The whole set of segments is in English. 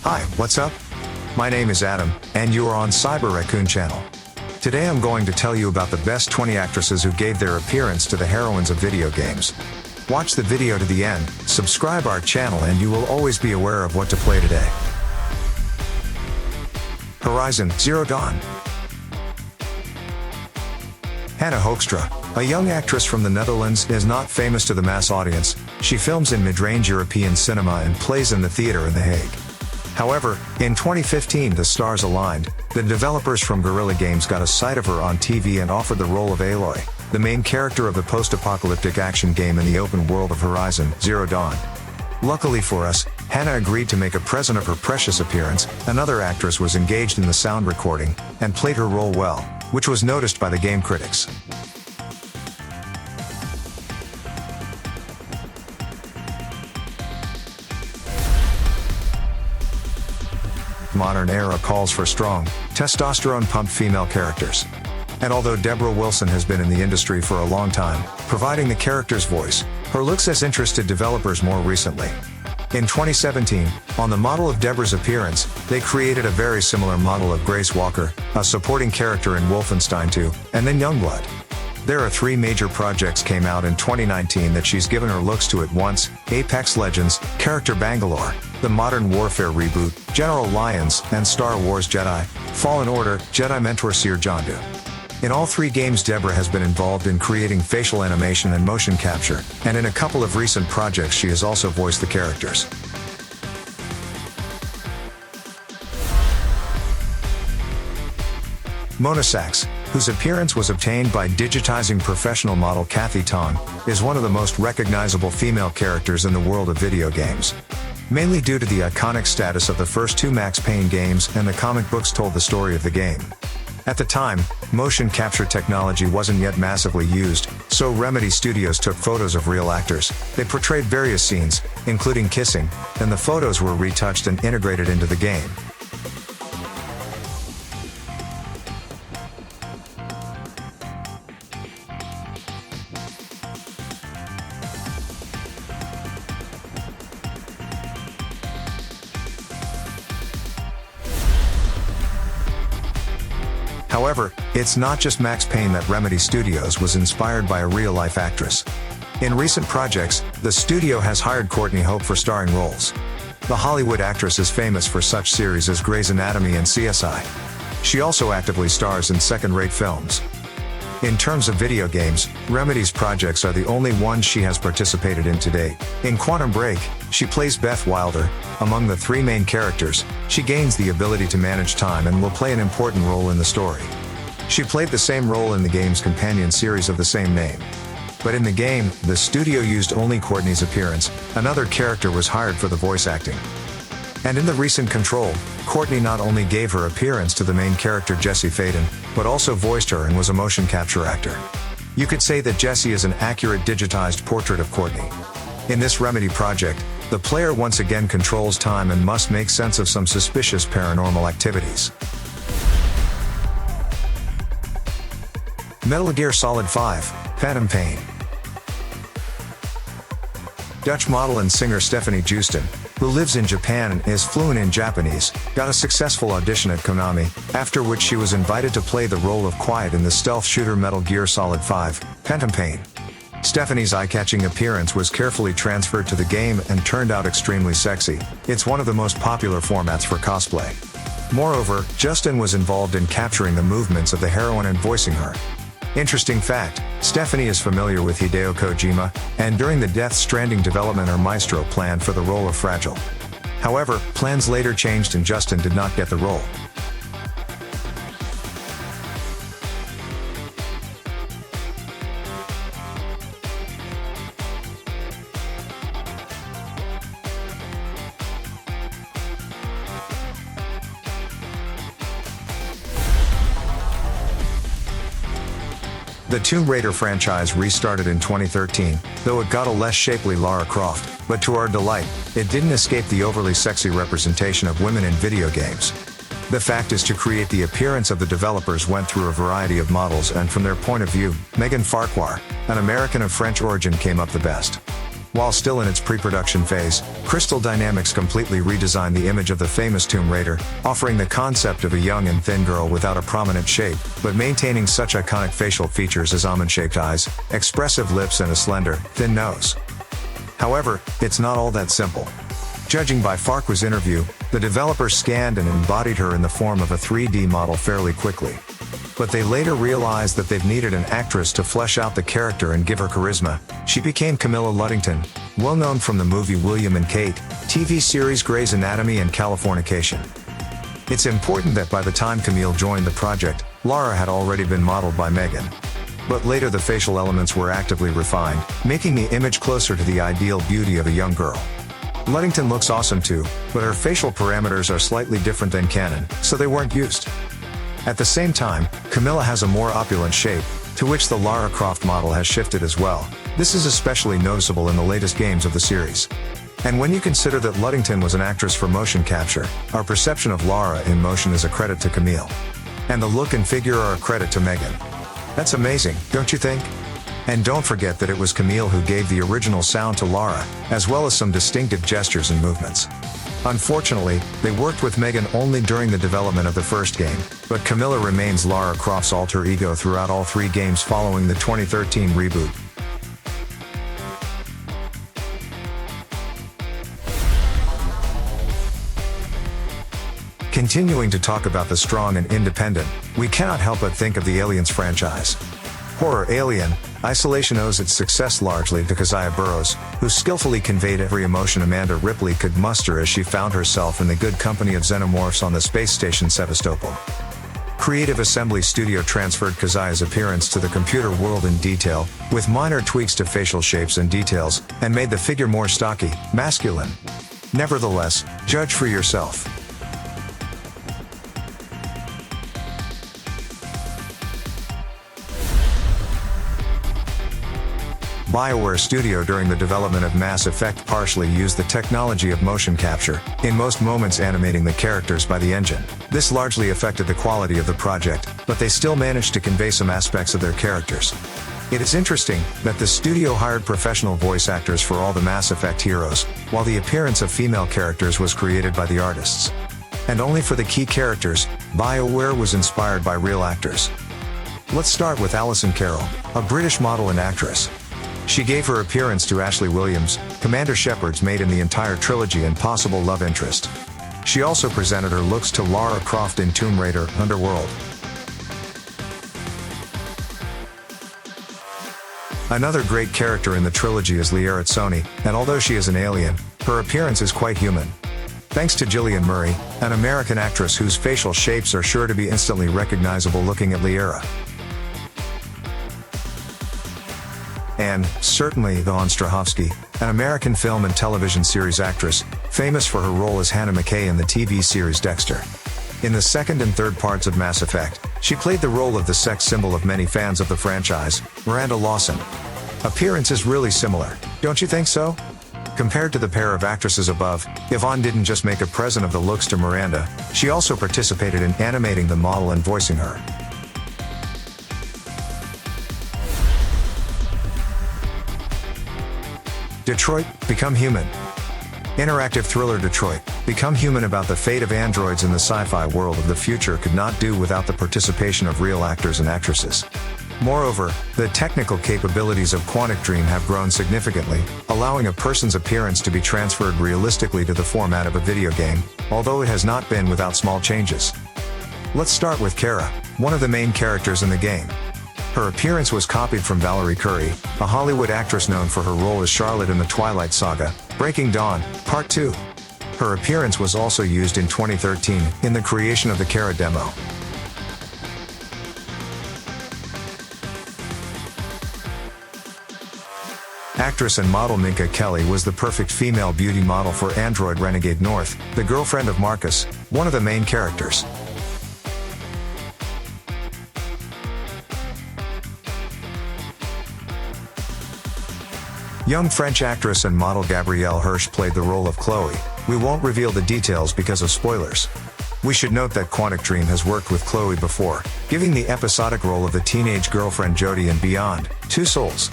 Hi, what's up? My name is Adam, and you are on Cyber Raccoon channel. Today I'm going to tell you about the best 20 actresses who gave their appearance to the heroines of video games. Watch the video to the end, subscribe our channel, and you will always be aware of what to play today. Horizon Zero Dawn. Hannah Hoekstra, a young actress from the Netherlands, is not famous to the mass audience. She films in mid-range European cinema and plays in the theater in The Hague. However, in 2015 the stars aligned. The developers from Guerrilla Games got a sight of her on TV and offered the role of Aloy, the main character of the post-apocalyptic action game in the open world of Horizon Zero Dawn. Luckily for us, Hannah agreed to make a present of her precious appearance. Another actress was engaged in the sound recording, and played her role well, which was noticed by the game critics. Modern era calls for strong, testosterone-pumped female characters. And although Debra Wilson has been in the industry for a long time, providing the character's voice, her looks has interested developers more recently. In 2017, on the model of Debra's appearance, they created a very similar model of Grace Walker, a supporting character in Wolfenstein II, and then Youngblood. There are 3 major projects came out in 2019 that she's given her looks to at once: Apex Legends, Character Bangalore, the Modern Warfare reboot, General Lyons, and Star Wars Jedi, Fallen Order, Jedi Mentor Seer Jandu. In all 3 games Debra has been involved in creating facial animation and motion capture, and in a couple of recent projects she has also voiced the characters. Mona Sachs, whose appearance was obtained by digitizing professional model Kathy Tong, is one of the most recognizable female characters in the world of video games. Mainly due to the iconic status of the first 2 Max Payne games, and the comic books told the story of the game. At the time, motion capture technology wasn't yet massively used, so Remedy Studios took photos of real actors. They portrayed various scenes, including kissing, and the photos were retouched and integrated into the game. However, it's not just Max Payne that Remedy Studios was inspired by a real-life actress. In recent projects, the studio has hired Courtney for starring roles. The Hollywood actress is famous for such series as Grey's Anatomy and CSI. She also actively stars in second-rate films. In terms of video games, Remedy's projects are the only ones she has participated in to date. In Quantum Break, she plays Beth Wilder. Among the 3 main characters, she gains the ability to manage time and will play an important role in the story. She played the same role in the game's companion series of the same name. But in the game, the studio used only Courtney's appearance. Another character was hired for the voice acting. And in the recent Control, Courtney not only gave her appearance to the main character Jessie Fayden, but also voiced her and was a motion capture actor. You could say that Jessie is an accurate digitized portrait of Courtney. In this Remedy project, the player once again controls time and must make sense of some suspicious paranormal activities. Metal Gear Solid 5, Phantom Pain. Dutch model and singer Stefanie Joosten, who lives in Japan and is fluent in Japanese, got a successful audition at Konami, after which she was invited to play the role of Quiet in the stealth shooter Metal Gear Solid 5, Phantom Pain. Stefanie's eye-catching appearance was carefully transferred to the game and turned out extremely sexy. It's one of the most popular formats for cosplay. Moreover, Joosten was involved in capturing the movements of the heroine and voicing her. Interesting fact, Stefanie is familiar with Hideo Kojima, and during the Death Stranding development her maestro planned for the role of Fragile. However, plans later changed and Joosten did not get the role. The Tomb Raider franchise restarted in 2013, though it got a less shapely Lara Croft, but to our delight, it didn't escape the overly sexy representation of women in video games. The fact is, to create the appearance of the developers went through a variety of models, and from their point of view, Megan Farquhar, an American of French origin, came up the best. While still in its pre-production phase, Crystal Dynamics completely redesigned the image of the famous Tomb Raider, offering the concept of a young and thin girl without a prominent shape, but maintaining such iconic facial features as almond-shaped eyes, expressive lips and a slender, thin nose. However, it's not all that simple. Judging by Farquhar's interview, the developers scanned and embodied her in the form of a 3D model fairly quickly. But they later realized that they've needed an actress to flesh out the character and give her charisma. She became Camilla Luddington, well known from the movie William and Kate, TV series Grey's Anatomy and Californication. It's important that by the time Camille joined the project, Lara had already been modeled by Megan. But later the facial elements were actively refined, making the image closer to the ideal beauty of a young girl. Luddington looks awesome too, but her facial parameters are slightly different than canon, so they weren't used. At the same time, Camilla has a more opulent shape, to which the Lara Croft model has shifted as well. This is especially noticeable in the latest games of the series. And when you consider that Luddington was an actress for motion capture, our perception of Lara in motion is a credit to Camille. And the look and figure are a credit to Megan. That's amazing, don't you think? And don't forget that it was Camille who gave the original sound to Lara, as well as some distinctive gestures and movements. Unfortunately, they worked with Megan only during the development of the first game, but Camilla remains Lara Croft's alter ego throughout all 3 games following the 2013 reboot. Continuing to talk about the strong and independent, we cannot help but think of the Aliens franchise. Horror Alien Isolation owes its success largely to Kezia Burrows, who skillfully conveyed every emotion Amanda Ripley could muster as she found herself in the good company of xenomorphs on the space station Sevastopol. Creative Assembly Studio transferred Kezia's appearance to the computer world in detail, with minor tweaks to facial shapes and details, and made the figure more stocky, masculine. Nevertheless, judge for yourself. BioWare Studio during the development of Mass Effect partially used the technology of motion capture, in most moments animating the characters by the engine. This largely affected the quality of the project, but they still managed to convey some aspects of their characters. It is interesting that the studio hired professional voice actors for all the Mass Effect heroes, while the appearance of female characters was created by the artists. And only for the key characters, BioWare was inspired by real actors. Let's start with Alison Carroll, a British model and actress. She gave her appearance to Ashley Williams, Commander Shepard's mate in the entire trilogy and possible love interest. She also presented her looks to Lara Croft in Tomb Raider: Underworld. Another great character in the trilogy is Lara Tsoni, and although she is an alien, her appearance is quite human. Thanks to Jillian Murray, an American actress whose facial shapes are sure to be instantly recognizable looking at Lara. And, certainly, Yvonne Strahovski, an American film and television series actress, famous for her role as Hannah McKay in the TV series Dexter. In the second and third parts of Mass Effect, she played the role of the sex symbol of many fans of the franchise, Miranda Lawson. Appearance is really similar, don't you think so? Compared to the pair of actresses above, Yvonne didn't just make a present of the looks to Miranda, she also participated in animating the model and voicing her. Detroit: Become Human. Interactive thriller Detroit: Become Human about the fate of androids in the sci-fi world of the future could not do without the participation of real actors and actresses. Moreover, the technical capabilities of Quantic Dream have grown significantly, allowing a person's appearance to be transferred realistically to the format of a video game, although it has not been without small changes. Let's start with Kara, one of the main characters in the game. Her appearance was copied from Valorie Curry, a Hollywood actress known for her role as Charlotte in the Twilight Saga: Breaking Dawn, Part 2. Her appearance was also used in 2013, in the creation of the Kara demo. Actress and model Minka Kelly was the perfect female beauty model for android Renegade North, the girlfriend of Marcus, one of the main characters. Young French actress and model Gabrielle Hirsch played the role of Chloe. We won't reveal the details because of spoilers. We should note that Quantic Dream has worked with Chloe before, giving the episodic role of the teenage girlfriend Jodie in Beyond: Two Souls.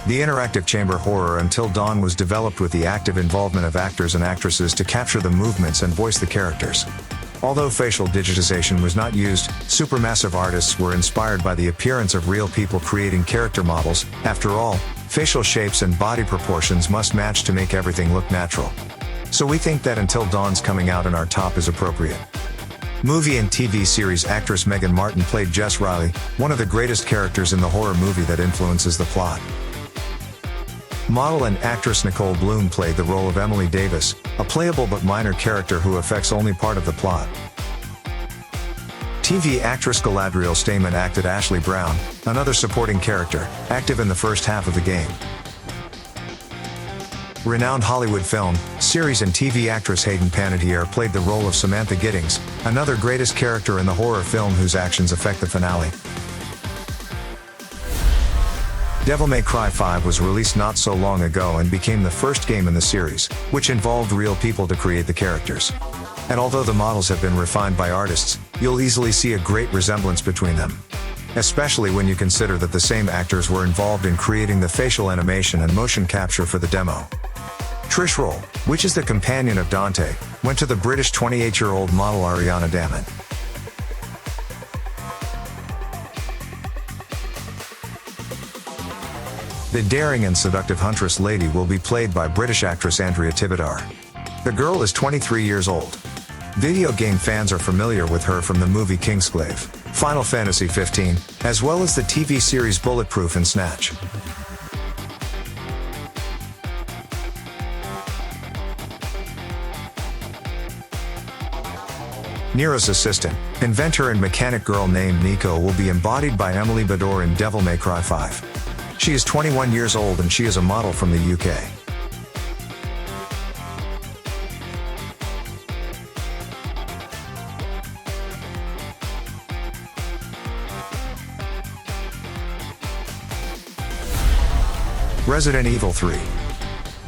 The interactive chamber horror Until Dawn was developed with the active involvement of actors and actresses to capture the movements and voice the characters. Although facial digitization was not used, supermassive artists were inspired by the appearance of real people creating character models. After all, facial shapes and body proportions must match to make everything look natural. So we think that Until Dawn's coming out in our top is appropriate. Movie and TV series actress Megan Martin played Jess Riley, one of the greatest characters in the horror movie that influences the plot. Model and actress Nicole Bloom played the role of Emily Davis, a playable but minor character who affects only part of the plot. TV actress Galadriel Stamen acted Ashley Brown, another supporting character, active in the first half of the game. Renowned Hollywood film, series and TV actress Hayden Panettiere played the role of Samantha Giddings, another greatest character in the horror film whose actions affect the finale. Devil May Cry 5 was released not so long ago and became the first game in the series, which involved real people to create the characters. And although the models have been refined by artists, you'll easily see a great resemblance between them. Especially when you consider that the same actors were involved in creating the facial animation and motion capture for the demo. Trish Roll, which is the companion of Dante, went to the British 28-year-old model Ariana Damon. The daring and seductive huntress Lady will be played by British actress Andrea Tibidar. The girl is 23 years old. Video game fans are familiar with her from the movie Kingsglaive, Final Fantasy XV, as well as the TV series Bulletproof and Snatch. Nero's assistant, inventor and mechanic girl named Nico will be embodied by Emily Bador in Devil May Cry 5. She is 21 years old and she is a model from the UK. Resident Evil 3.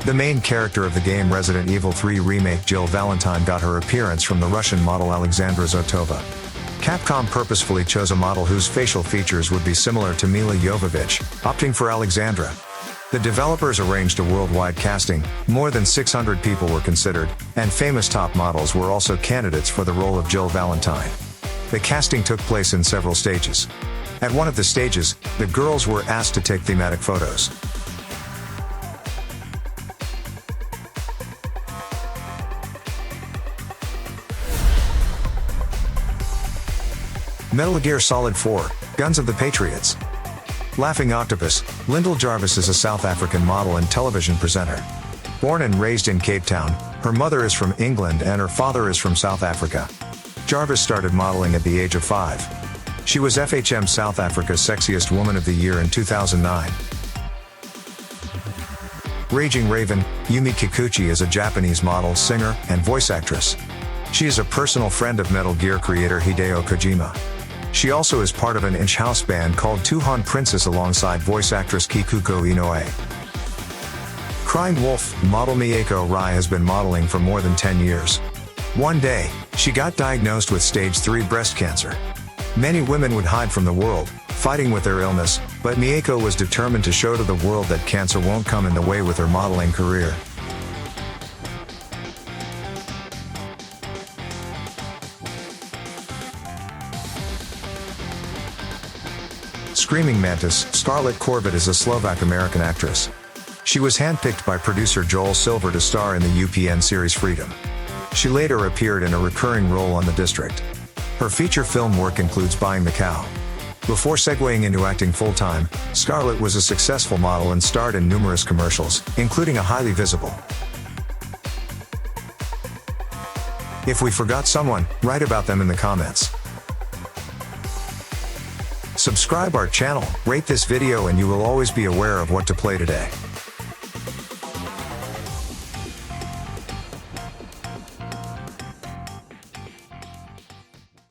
The main character of the game Resident Evil 3 Remake, Jill Valentine, got her appearance from the Russian model Alexandra Zotova. Capcom purposefully chose a model whose facial features would be similar to Mila Jovovich, opting for Alexandra. The developers arranged a worldwide casting, more than 600 people were considered, and famous top models were also candidates for the role of Jill Valentine. The casting took place in several stages. At one of the stages, the girls were asked to take thematic photos. Metal Gear Solid 4, Guns of the Patriots. Laughing Octopus, Lyndall Jarvis is a South African model and television presenter. Born and raised in Cape Town, her mother is from England and her father is from South Africa. Jarvis started modeling at the age of 5. She was FHM South Africa's Sexiest Woman of the Year in 2009. Raging Raven, Yumi Kikuchi is a Japanese model, singer, and voice actress. She is a personal friend of Metal Gear creator Hideo Kojima. She also is part of an Inch house band called Tuhon Princess alongside voice actress Kikuko Inoue. Crying Wolf, model Mieko Rai has been modeling for more than 10 years. One day, she got diagnosed with stage 3 breast cancer. Many women would hide from the world, fighting with their illness, but Mieko was determined to show to the world that cancer won't come in the way with her modeling career. Screaming Mantis, Scarlett Corbett is a Slovak-American actress. She was handpicked by producer Joel Silver to star in the UPN series Freedom. She later appeared in a recurring role on The District. Her feature film work includes Buying the Cow. Before segueing into acting full-time, Scarlett was a successful model and starred in numerous commercials, including a highly visible. If we forgot someone, write about them in the comments. Subscribe our channel, rate this video and you will always be aware of what to play today.